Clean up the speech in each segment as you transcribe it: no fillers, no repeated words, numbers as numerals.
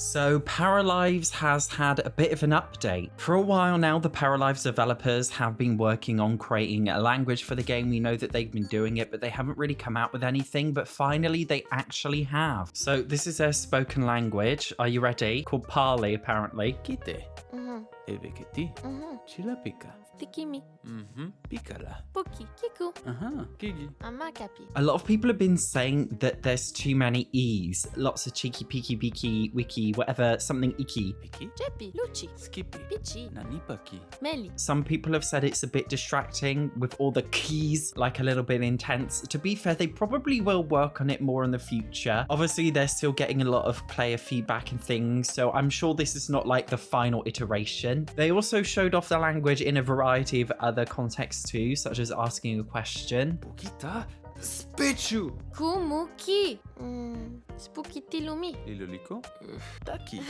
So Paralives has had a bit of an update. For a while now, the Paralives developers have been working on creating a language for the game. We know that they've been doing it, but they haven't really come out with anything, but finally they actually have. So this is their spoken language. Are you ready? Called Parley, apparently. Kite. Eveketi. Chilapika. Tikimi. Pikala. Poki. Kiku. Kigi. Amakapi. A lot of people have been saying that there's too many E's. Lots of cheeky, peeky, beaky, wiki, whatever, something icky. Piki. Jepi. Luchi. Skippy. Pichi. Nanipaki. Meli. Some people have said it's a bit distracting with all the keys, like a little bit intense. To be fair, they probably will work on it more in the future. Obviously, they're still getting a lot of player feedback and things, so I'm sure this is not like the final iteration. They also showed off the language in a variety of other contexts too, such as asking a question. Pokita. Spechu. Kumuki. Spukiti lumi. Liloliko. Taki.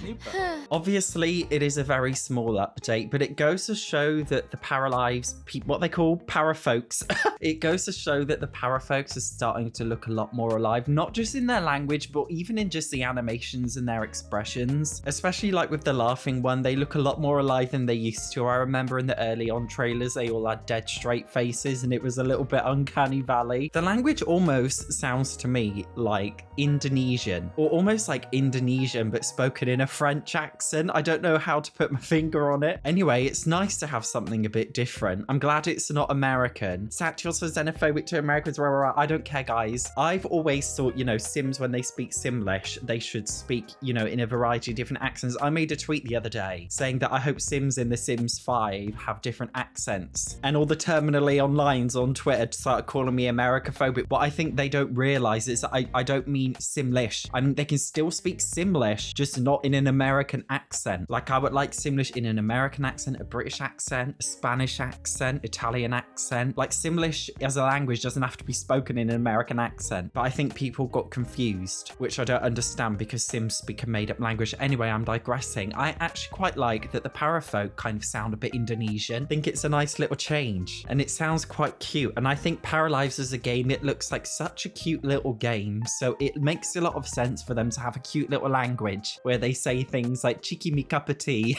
Nipa. Obviously, it is a very small update, but it goes to show that the Paralives, what they call parafolks, it goes to show that the parafolks are starting to look a lot more alive, not just in their language, but even in just the animations and their expressions. Especially like with the laughing one, they look a lot more alive than they used to. I remember in the early on trailers, they all had dead straight faces and it was a little bit uncanny valley. The language almost sounds to me like Indonesian, or almost like Indonesian but spoken in a French accent. I don't know how to put my finger on it. Anyway, it's nice to have something a bit different. I'm glad it's not American. Satchel says xenophobic to Americans. I don't care, guys. I've always thought, you know, Sims, when they speak Simlish, they should speak, you know, in a variety of different accents. I made a tweet the other day saying that I hope Sims in The Sims 5 have different accents, and all the terminally onlines on Twitter started calling me Americophobic. What I think they don't realize is that I don't mean Simlish. I mean, they can still speak Simlish, just not in an American accent. Like, I would like Simlish in an American accent, a British accent, a Spanish accent, Italian accent. Like, Simlish as a language doesn't have to be spoken in an American accent. But I think people got confused, which I don't understand because Sims speak a made-up language. Anyway, I'm digressing. I actually quite like that the Parafolk kind of sound a bit Indonesian. I think it's a nice little change, and it sounds quite cute. And I think Paralives as a game, it looks like such a cute little game, so it makes a lot of sense for them to have a cute little language where they say things like cheeky me cup of tea.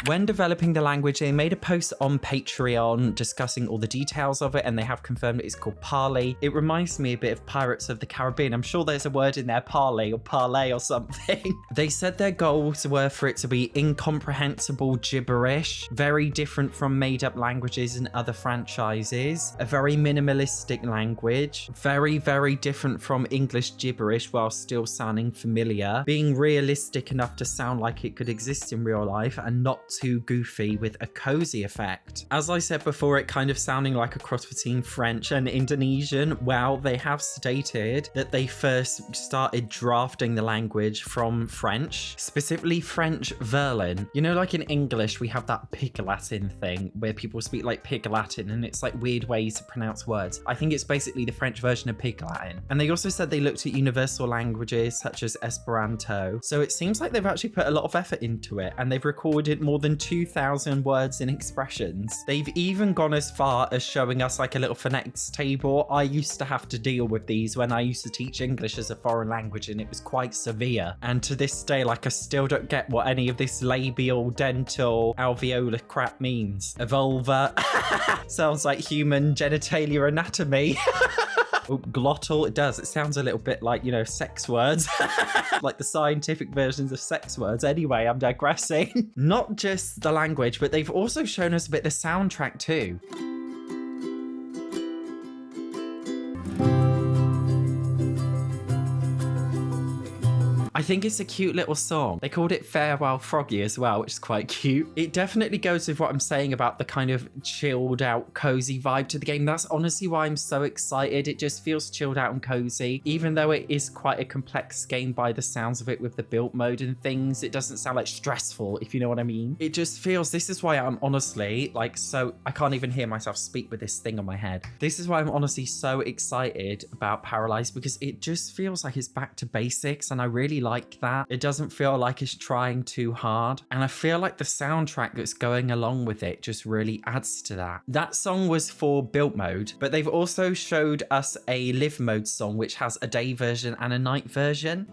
When developing the language, they made a post on Patreon discussing all the details of it, and they have confirmed it's called Parley. It reminds me a bit of Pirates of the Caribbean. I'm sure there's a word in there, parley or parlay or something. They said their goals were for it to be incomprehensible gibberish, very different from made-up languages in other franchises, a very minimalistic language, very, very different from English gibberish while still sounding familiar, being realistic enough to sound like it could exist in real life, and not too goofy with a cozy effect. As I said before, it kind of sounding like a cross between French and Indonesian. Well, they have stated that they first started drafting the language from French, specifically French Verlan. You know, like in English, we have that Pig Latin thing where people speak like Pig Latin and it's like weird ways to pronounce words. I think it's basically the French version of Pig Latin. And they also said they looked at universal languages such as Esperanto. So it seems like they've actually put a lot of effort into it, and they've recorded more than 2,000 words and expressions. They've even gone as far as showing us like a little phonetics table. I used to have to deal with these when I used to teach English as a foreign language, and it was quite severe. And to this day, like, I still don't get what any of this labial, dental, alveolar crap means. A vulva sounds like human genitalia anatomy. Oh, glottal, it does. It sounds a little bit like, you know, sex words. Like the scientific versions of sex words. Anyway, I'm digressing. Not just the language, but they've also shown us a bit the soundtrack too. I think it's a cute little song. They called it Farewell Froggy as well, which is quite cute. It definitely goes with what I'm saying about the kind of chilled out, cozy vibe to the game. That's honestly why I'm so excited. It just feels chilled out and cozy. Even though it is quite a complex game by the sounds of it with the build mode and things, it doesn't sound like stressful, if you know what I mean. It just feels, this is why I'm honestly like so, I can't even hear myself speak with this thing on my head. This is why I'm honestly so excited about Paralives, because it just feels like it's back to basics, and I really like that. It doesn't feel like it's trying too hard, and I feel like the soundtrack that's going along with it just really adds to that. That song was for build mode, but they've also showed us a live mode song which has a day version and a night version.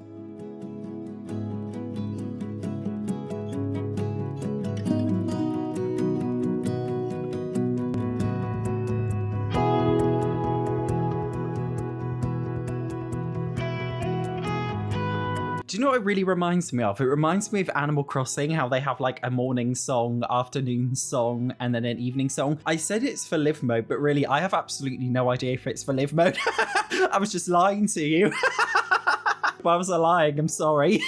Do you know what it really reminds me of? It reminds me of Animal Crossing, how they have like a morning song, afternoon song, and then an evening song. I said it's for live mode, but really I have absolutely no idea if it's for live mode. I was just lying to you. If I was lying, I'm sorry.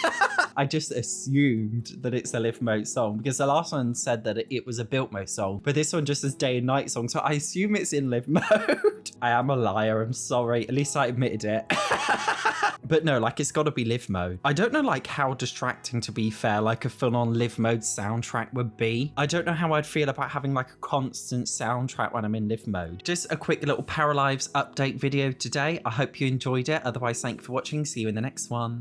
I just assumed that it's a live mode song because the last one said that it was a build mode song, but this one just says day and night song. So I assume it's in live mode. I am a liar. I'm sorry. At least I admitted it. But no, like it's got to be live mode. I don't know like how distracting, to be fair, like a full on live mode soundtrack would be. I don't know how I'd feel about having like a constant soundtrack when I'm in live mode. Just a quick little Paralives update video today. I hope you enjoyed it. Otherwise, thank you for watching. See you in the next one.